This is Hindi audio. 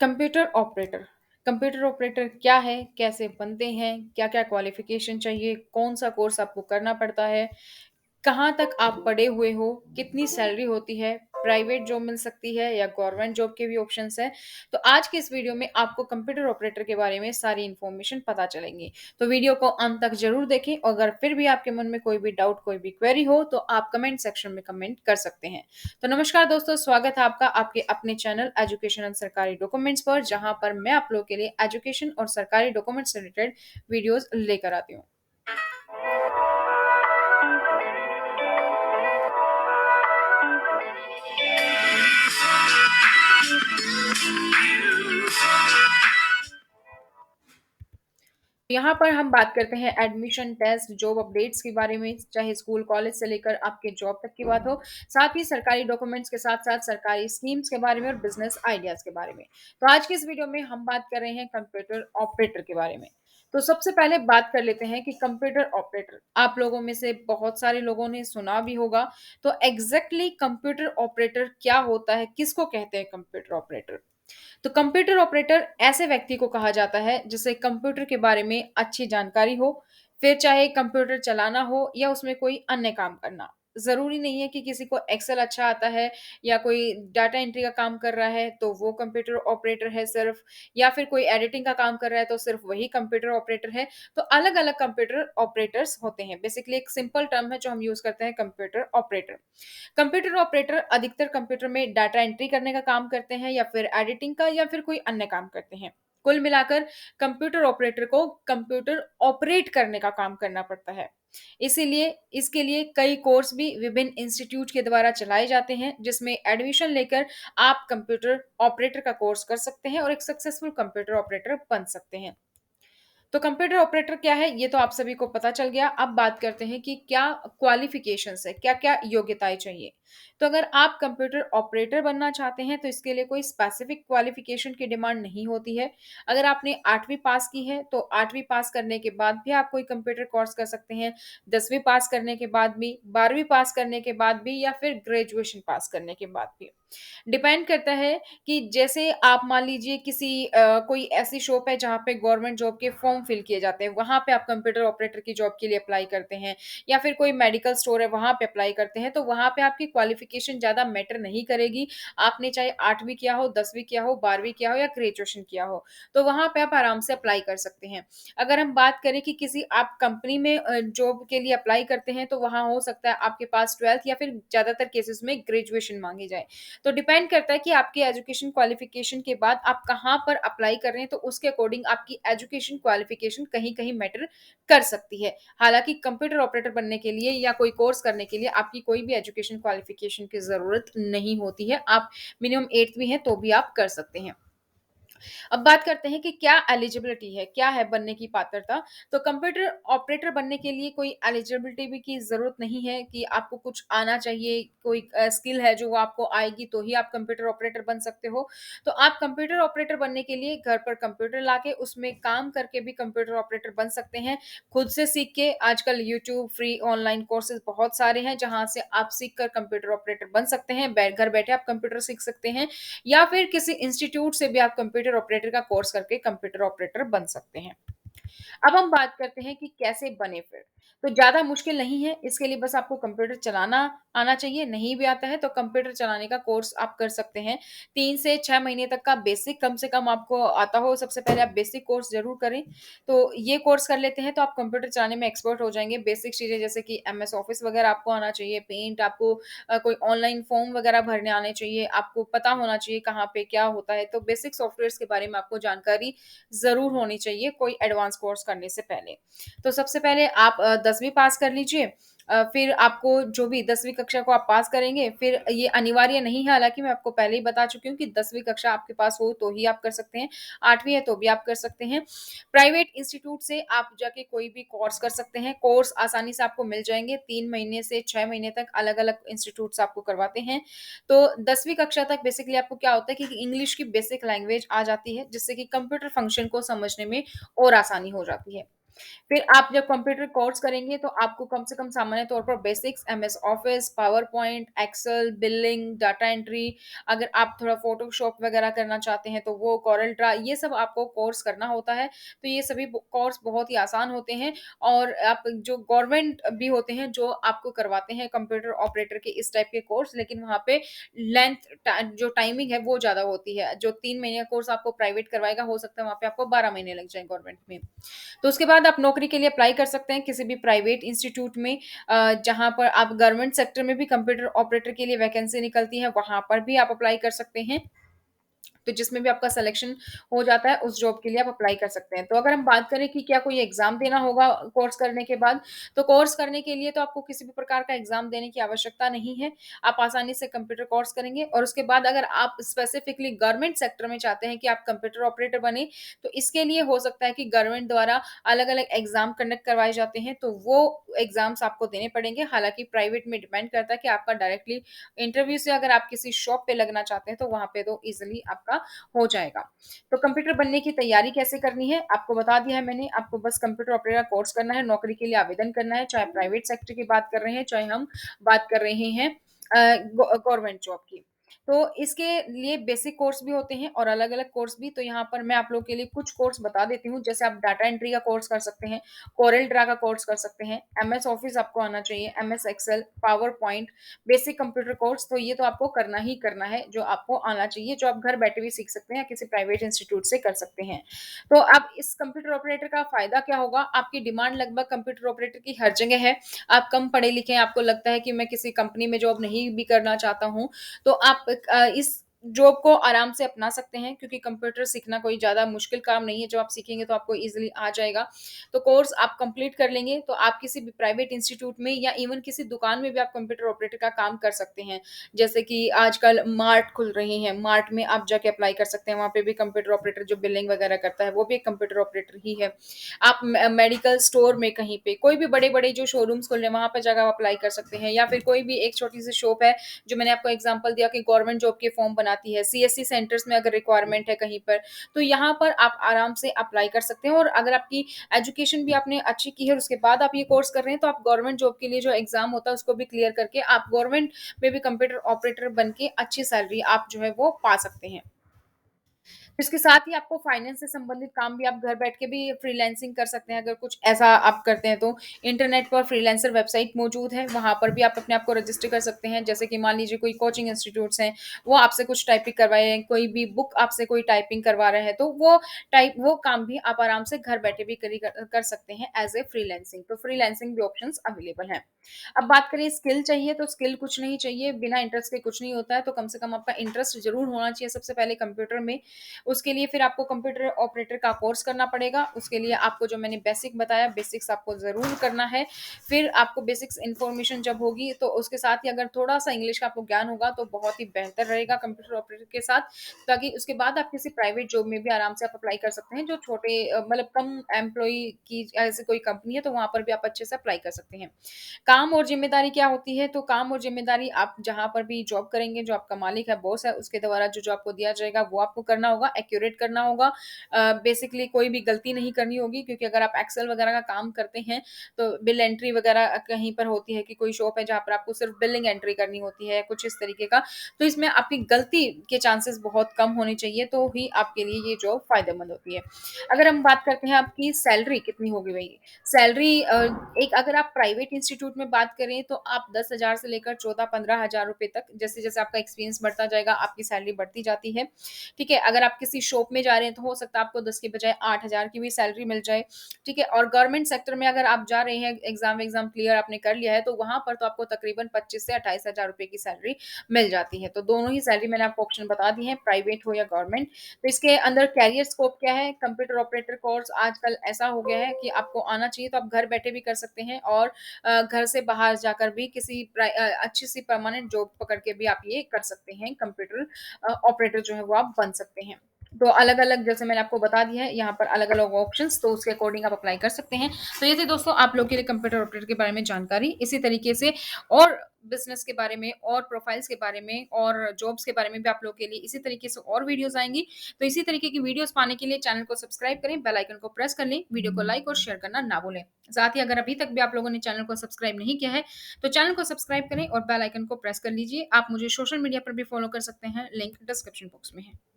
कंप्यूटर ऑपरेटर कंप्यूटर ऑपरेटर क्या है? कैसे बनते हैं? क्या-क्या क्वालिफ़िकेशन चाहिए? कौन-सा कोर्स आपको करना पड़ता है? कहाँ तक आप पढ़े हुए हो? कितनी सैलरी होती है? प्राइवेट जॉब मिल सकती है या गवर्नमेंट जॉब के भी ऑप्शंस हैं। तो आज की इस वीडियो में आपको कंप्यूटर ऑपरेटर के बारे में सारी इन्फॉर्मेशन पता चलेंगी। तो वीडियो को अंत तक ज़रूर देखें और अगर फिर भी आपके मन में कोई भी डाउट, कोई भी क्वेरी हो तो आप कमेंट सेक्शन में कमेंट कर सकते हैं। तो नमस्कार दोस्तों, स्वागत है आपका आपके अपने चैनल एजुकेशन एंड सरकारी डॉक्यूमेंट्स पर, जहाँ पर मैं आप लोगों के लिए एजुकेशन और सरकारी डॉक्यूमेंट्स से रिलेटेड वीडियोज़ लेकर आती हूँ। यहाँ पर हम बात करते हैं एडमिशन टेस्ट, जॉब अपडेट्स के बारे में, चाहे स्कूल, कॉलेज से लेकर आपके जॉब तक की बात हो, साथ ही सरकारी डॉक्यूमेंट्स के साथ-साथ सरकारी स्कीम्स के बारे में और बिज़नेस आइडियाज़ के बारे में। तो आज की इस वीडियो में हम बात कर रहे हैं कंप्यूटर ऑपरेटर के बारे में। तो सबसे पहले बात कर लेते हैं कि कंप्यूटर ऑपरेटर आप लोगों में से बहुत सारे लोगों ने सुना भी होगा। तो एग्ज़ैक्टली कंप्यूटर ऑपरेटर क्या होता है? किसको कहते हैं कंप्यूटर ऑपरेटर? तो कंप्यूटर ऑपरेटर ऐसे व्यक्ति को कहा जाता है जिसे कंप्यूटर के बारे में अच्छी जानकारी हो, फिर चाहे कंप्यूटर चलाना हो या उसमें कोई अन्य काम करना। ज़रूरी नहीं है कि किसी को एक्सेल अच्छा आता है या कोई डाटा एंट्री का काम कर रहा है तो वो कंप्यूटर ऑपरेटर है सिर्फ, या फिर कोई एडिटिंग का काम कर रहा है तो सिर्फ वही कंप्यूटर ऑपरेटर है। तो अलग-अलग कंप्यूटर ऑपरेटर्स होते हैं। बेसिकली एक सिंपल टर्म है जो हम यूज़ करते हैं, कंप्यूटर ऑपरेटर। कंप्यूटर ऑपरेटर अधिकतर कंप्यूटर में डाटा एंट्री करने का काम करते हैं या फिर एडिटिंग का या फिर कोई अन्य काम करते हैं। कुल मिलाकर कंप्यूटर ऑपरेटर को कंप्यूटर ऑपरेट करने का काम करना पड़ता है। इसीलिए इसके लिए कई कोर्स भी विभिन्न इंस्टीट्यूट के द्वारा चलाए जाते हैं, जिसमें एडमिशन लेकर आप कंप्यूटर ऑपरेटर का कोर्स कर सकते हैं और एक सक्सेसफुल कंप्यूटर ऑपरेटर बन सकते हैं। तो कंप्यूटर ऑपरेटर क्या है, ये तो आप सभी को पता चल गया। अब बात करते हैं कि क्या क्वालिफ़िकेशंस है, क्या-क्या योग्यताएँ चाहिए। तो अगर आप कंप्यूटर ऑपरेटर बनना चाहते हैं, तो इसके लिए कोई स्पेसिफ़िक क्वालिफ़िकेशन की डिमांड नहीं होती है। अगर आपने 8वीं पास की है, तो 8वीं पास करने के बाद भी आप कोई कंप्यूटर कोर्स कर सकते हैं, 10वीं पास करने के बाद भी, 12वीं पास करने के बाद भी या फिर ग्रेजुएशन पास करने के बाद भी। डिपेंड करता है कि जैसे आप मान लीजिए किसी कोई ऐसी शॉप है जहाँ पे गवर्नमेंट जॉब के फॉर्म फिल किए जाते हैं, वहाँ पे आप कंप्यूटर ऑपरेटर की जॉब के लिए अप्लाई करते हैं, या फिर कोई मेडिकल स्टोर है वहाँ पे अप्लाई करते हैं, तो वहाँ पे आपकी क्वालिफ़िकेशन ज़्यादा मैटर नहीं करेगी। आपने चाहे 8वीं किया हो, 10वीं किया हो, 12वीं किया हो या ग्रेजुएशन किया हो, तो वहाँ पे आप आराम से अप्लाई कर सकते हैं। अगर हम बात करें कि किसी आप कंपनी में जॉब के लिए अप्लाई करते हैं, तो वहाँ हो सकता है आपके पास 12th या फिर ज़्यादातर केसेज़ में ग्रेजुएशन माँगी जाए। तो डिपेंड करता है कि आपकी एजुकेशन क्वालिफिकेशन के बाद आप कहाँ पर अप्लाई कर रहे हैं, तो उसके अकॉर्डिंग आपकी एजुकेशन क्वालिफिकेशन कहीं-कहीं मैटर कर सकती है। हालाँकि कंप्यूटर ऑपरेटर बनने के लिए या कोई कोर्स करने के लिए आपकी कोई भी एजुकेशन क्वालिफिकेशन की ज़रूरत नहीं होती है। आप मिनिमम 8th भी हैं, तो भी आप कर सकते हैं। अब बात करते हैं कि क्या एलिजिबिलिटी है, क्या है बनने की पात्रता। तो कंप्यूटर ऑपरेटर बनने के लिए कोई एलिजिबिलिटी भी की ज़रूरत नहीं है कि आपको कुछ आना चाहिए, कोई स्किल है जो वो आपको आएगी तो ही आप कंप्यूटर ऑपरेटर बन सकते हो। तो आप कंप्यूटर ऑपरेटर बनने के लिए घर पर कंप्यूटर लाके उसमें काम करके भी कंप्यूटर ऑपरेटर बन सकते हैं। खुद से सीख के आजकल यूट्यूब फ्री ऑनलाइन कोर्सेज़ बहुत सारे हैं, जहाँ से आप सीख कर कंप्यूटर ऑपरेटर बन सकते हैं। घर बैठे आप कंप्यूटर सीख सकते हैं, या फिर किसी इंस्टीट्यूट से भी आप कंप्यूटर ऑपरेटर का कोर्स करके कंप्यूटर ऑपरेटर बन सकते हैं। अब हम बात करते हैं कि कैसे बने फिर। तो ज़्यादा मुश्किल नहीं है, इसके लिए बस आपको कंप्यूटर चलाना आना चाहिए, नहीं भी आता है तो कंप्यूटर चलाने का कोर्स आप कर सकते हैं। 3 से 6 महीने तक का बेसिक कम से कम आपको आता हो, सबसे पहले आप बेसिक कोर्स ज़रूर करें। तो ये कोर्स कर लेते हैं तो आप कंप्यूटर चलाने में एक्सपर्ट हो जाएँगे। बेसिक चीज़ें जैसे कि एमएस ऑफिस वगैरह आपको आना चाहिए, पेंट आपको, कोई ऑनलाइन फॉर्म वगैरह भरने आने चाहिए, आपको पता होना चाहिए कहाँ पे क्या होता है। तो बेसिक सॉफ्टवेयर्स के बारे में आपको जानकारी ज़रूर होनी चाहिए कोई एडवांस कोर्स करने से पहले। तो सबसे पहले आप 10वीं पास कर लीजिए। फिर आपको जो भी 10वीं कक्षा को आप पास करेंगे, फिर ये अनिवार्य नहीं है, हालाँकि मैं आपको पहले ही बता चुकी हूँ कि 10वीं कक्षा आपके पास हो तो ही आप कर सकते हैं, 8वीं है तो भी आप कर सकते हैं। प्राइवेट इंस्टीट्यूट से आप जाके कोई भी कोर्स कर सकते हैं, कोर्स आसानी से आपको मिल जाएँगे, 3 महीने से 6 महीने तक अलग-अलग इंस्टीट्यूट्स आपको करवाते हैं। तो 10वीं कक्षा तक बेसिकली आपको क्या होता है कि इंग्लिश की बेसिक लैंग्वेज आ जाती है, जिससे कि कंप्यूटर फंक्शन को समझने में और आसानी हो जाती है। फिर आप जब कंप्यूटर कोर्स करेंगे तो आपको कम से कम सामान्य तौर पर basics MS office, PowerPoint, Excel, billing, data entry, अगर आप थोड़ा फोटोशॉप वगैरह करना चाहते हैं तो वो, कोरल ड्रा, ये सब आपको कोर्स करना होता है। तो ये सभी कोर्स बहुत ही आसान होते हैं और आप जो गवर्नमेंट भी होते हैं जो आपको करवाते हैं कंप्यूटर ऑपरेटर के इस टाइप के कोर्स, लेकिन वहाँ पे लेंथ जो टाइमिंग है वो ज़्यादा होती है। जो 3 महीने का कोर्स आपको प्राइवेट करवाएगा, हो सकता है वहाँ पे आपको 12 महीने लग जाए गवर्नमेंट में। तो उसके बाद आप नौकरी के लिए अप्लाई कर सकते हैं किसी भी प्राइवेट इंस्टीट्यूट में, जहाँ पर आप गवर्नमेंट सेक्टर में भी कंप्यूटर ऑपरेटर के लिए वैकेंसी निकलती है, वहाँ पर भी आप अप्लाई कर सकते हैं। तो जिसमें भी आपका सिलेक्शन हो जाता है, उस जॉब के लिए आप अप्लाई कर सकते हैं। तो अगर हम बात करें कि क्या कोई एग्ज़ाम देना होगा कोर्स करने के बाद, तो कोर्स करने के लिए तो आपको किसी भी प्रकार का एग्ज़ाम देने की आवश्यकता नहीं है। आप आसानी से कंप्यूटर कोर्स करेंगे और उसके बाद अगर आप स्पेसिफिकली गवर्नमेंट सेक्टर में चाहते हैं कि आप कंप्यूटर ऑपरेटर बने, तो इसके लिए हो सकता है कि गवर्नमेंट द्वारा अलग-अलग एग्ज़ाम कंडक्ट करवाए जाते हैं, तो वो एग्ज़ाम्स आपको देने पड़ेंगे। हालाँकि प्राइवेट में डिपेंड करता है कि आपका डायरेक्टली इंटरव्यू से अगर आप किसी शॉप पे लगना चाहते हैं, तो वहाँ पे तो ईज़िली आपका हो जाएगा। तो कंप्यूटर बनने की तैयारी कैसे करनी है, आपको बता दिया है मैंने। आपको बस कंप्यूटर ऑपरेटर का कोर्स करना है, नौकरी के लिए आवेदन करना है, चाहे प्राइवेट सेक्टर की बात कर रहे हैं, चाहे हम बात कर रहे हैं गवर्नमेंट जॉब की। तो इसके लिए बेसिक कोर्स भी होते हैं और अलग-अलग कोर्स भी। तो यहाँ पर मैं आप लोगों के लिए कुछ कोर्स बता देती हूँ। जैसे आप डाटा एंट्री का कोर्स कर सकते हैं, कोरेल ड्रा का कोर्स कर सकते हैं, एमएस ऑफिस आपको आना चाहिए, MS Excel, PowerPoint, basic computer course. तो ये तो आपको करना ही करना है, जो आपको आना चाहिए, जो आप घर बैठे भी सीख सकते हैं या किसी प्राइवेट इंस्टीट्यूट से कर सकते हैं। तो अब इस कंप्यूटर ऑपरेटर का फ़ायदा क्या होगा? आपकी डिमांड लगभग कंप्यूटर ऑपरेटर की हर जगह है। आप कम पढ़े-लिखे हैं, आपको लगता है कि मैं किसी कंपनी में जॉब नहीं भी करना चाहता हूँ, तो आप इस जॉब को आराम से अपना सकते हैं, क्योंकि कंप्यूटर सीखना कोई ज़्यादा मुश्किल काम नहीं है। जो आप सीखेंगे तो आपको ईज़िली आ जाएगा। तो कोर्स आप कंप्लीट कर लेंगे तो आप किसी भी प्राइवेट इंस्टीट्यूट में या इवन किसी दुकान में भी आप कंप्यूटर ऑपरेटर का काम कर सकते हैं। जैसे कि आजकल मार्ट खुल रहे हैं, मार्ट में आप जाके अप्लाई कर सकते हैं, वहाँ पे भी कंप्यूटर ऑपरेटर जो बिलिंग वगैरह करता है, वो भी एक कंप्यूटर ऑपरेटर ही है। आप मेडिकल स्टोर में कहीं पे, कोई भी बड़े-बड़े जो शोरूम्स खुल रहे हैं, वहाँ पे जाकर आप अप्लाई कर सकते हैं, या फिर कोई भी एक छोटी-सी शॉप है, जो मैंने आपको एग्ज़ाम्पल दिया कि गवर्नमेंट जॉब के फॉर्म बनाती है, सीएससी सेंटर्स में अगर रिक्वायरमेंट है कहीं पर, तो यहाँ पर आप आराम से अप्लाई कर सकते हैं। और अगर आपकी एजुकेशन भी आपने अच्छी की है और उसके बाद आप ये कोर्स कर रहे हैं, तो आप गवर्नमेंट जॉब के लिए जो एग्ज़ाम होता है, उसको भी क्लियर करके आप गवर्नमेंट में भी कंप्यूटर ऑपरेटर बन के अच्छी सैलरी आप जो है वो पा सकते हैं। इसके साथ ही आपको फाइनेंस से संबंधित काम भी आप घर बैठ के भी फ्रीलांसिंग कर सकते हैं, अगर कुछ ऐसा आप करते हैं तो। इंटरनेट पर फ्रीलांसर वेबसाइट मौजूद है, वहाँ पर भी आप अपने आप को रजिस्टर कर सकते हैं। जैसे कि मान लीजिए कोई कोचिंग इंस्टीट्यूट्स हैं, वो आपसे कुछ टाइपिंग करवाएँ, कोई भी बुक आपसे कोई टाइपिंग करवा रहे हैं, तो वो काम भी आप आराम से घर बैठे भी कर कर सकते हैं एज़ ए फ्रीलांसिंग। तो फ्रीलांसिंग भी ऑप्शंस अवेलेबल हैं। अब बात करें स्किल चाहिए, तो स्किल कुछ नहीं चाहिए, बिना इंटरेस्ट के कुछ नहीं होता है, तो कम से कम आपका इंटरेस्ट ज़रूर होना चाहिए सबसे पहले कंप्यूटर में। उसके लिए फिर आपको कंप्यूटर ऑपरेटर का कोर्स करना पड़ेगा। उसके लिए आपको जो मैंने बेसिक बताया, बेसिक्स आपको ज़रूर करना है। फिर आपको बेसिक्स इन्फॉर्मेशन जब होगी, तो उसके साथ ही अगर थोड़ा-सा इंग्लिश का आपको ज्ञान होगा, तो बहुत ही बेहतर रहेगा कंप्यूटर ऑपरेटर के साथ, ताकि उसके बाद आप किसी प्राइवेट जॉब में भी आराम से आप अप्लाई कर सकते हैं, जो छोटे मतलब कम एम्प्लॉयी की ऐसी कोई कंपनी है, तो वहाँ पर भी आप अच्छे से अप्लाई कर सकते हैं। काम और ज़िम्मेदारी क्या होती है? तो काम और ज़िम्मेदारी, आप जहाँ पर भी जॉब करेंगे, जो आपका मालिक है, बॉस है, उसके द्वारा जो-जो आपको दिया जाएगा, वो आपको करना होगा, एक्यूरेट करना होगा। बेसिकली कोई भी गलती नहीं करनी होगी, क्योंकि अगर आप एक्सेल वगैरह का काम करते हैं, तो बिल एंट्री वगैरह कहीं पर होती है कि कोई शॉप है जहाँ पर आपको सिर्फ़ बिलिंग एंट्री करनी होती है, कुछ इस तरीके का। तो इसमें आपकी गलती के चांसेस बहुत कम होने चाहिए, तो ही आपके लिए ये जॉब फ़ायदेमंद होती है। अगर हम बात करते हैं आपकी सैलरी कितनी होगी भई? सैलरी एक अगर आप प्राइवेट इंस्टीट्यूट में बात करें, तो आप 10,000 से लेकर 14-15,000 रुपए तक, जैसे-जैसे आपका एक्सपीरियंस बढ़ता जाएगा, आपकी सैलरी बढ़ती जाती है। ठीक है? अगर आप किसी शॉप में जा रहे हैं, तो हो सकता है आपको 10 की बजाय 8,000 की भी सैलरी मिल जाए। ठीक है? और गवर्नमेंट सेक्टर में अगर आप जा रहे हैं, एग्ज़ाम वेग्ज़ाम क्लियर आपने कर लिया है, तो वहाँ पर तो आपको तकरीबन 25 से 28,000 रुपए की सैलरी मिल जाती है। तो दोनों ही सैलरी मैंने आपको ऑप्शन बता दी हैं, प्राइवेट हो या गवर्नमेंट। तो इसके अंदर करियर स्कोप क्या है? कंप्यूटर ऑपरेटर कोर्स आजकल ऐसा हो गया है कि आपको आना चाहिए, तो आप घर बैठे भी कर सकते हैं, और घर से बाहर जाकर भी किसी अच्छी-सी परमानेंट जॉब पकड़ के भी आप ये कर सकते हैं, कंप्यूटर ऑपरेटर जो है वो आप बन सकते हैं। तो अलग-अलग जैसे मैंने आपको बता दिया है, यहाँ पर अलग-अलग ऑप्शंस, तो उसके अकॉर्डिंग आप अप्लाई कर सकते हैं। तो ये थी दोस्तों आप लोग के लिए कंप्यूटर ऑपरेटर के बारे में जानकारी। इसी तरीके से और बिज़नेस के बारे में और प्रोफाइल्स के बारे में और जॉब्स के बारे में भी आप लोगों के लिए इसी तरीके से और वीडियोज़ आएँगी। तो इसी तरीके की वीडियोज़ पाने के लिए चैनल को सब्सक्राइब करें, बेल आइकन को प्रेस कर लें, वीडियो को लाइक और शेयर करना ना भूलें। साथ ही अगर अभी तक भी आप लोगों ने चैनल को सब्सक्राइब नहीं किया है, तो चैनल को सब्सक्राइब करें और बेल आइकन को प्रेस कर लीजिए। आप मुझे सोशल मीडिया पर भी फॉलो कर सकते हैं, लिंक डिस्क्रिप्शन बॉक्स में है।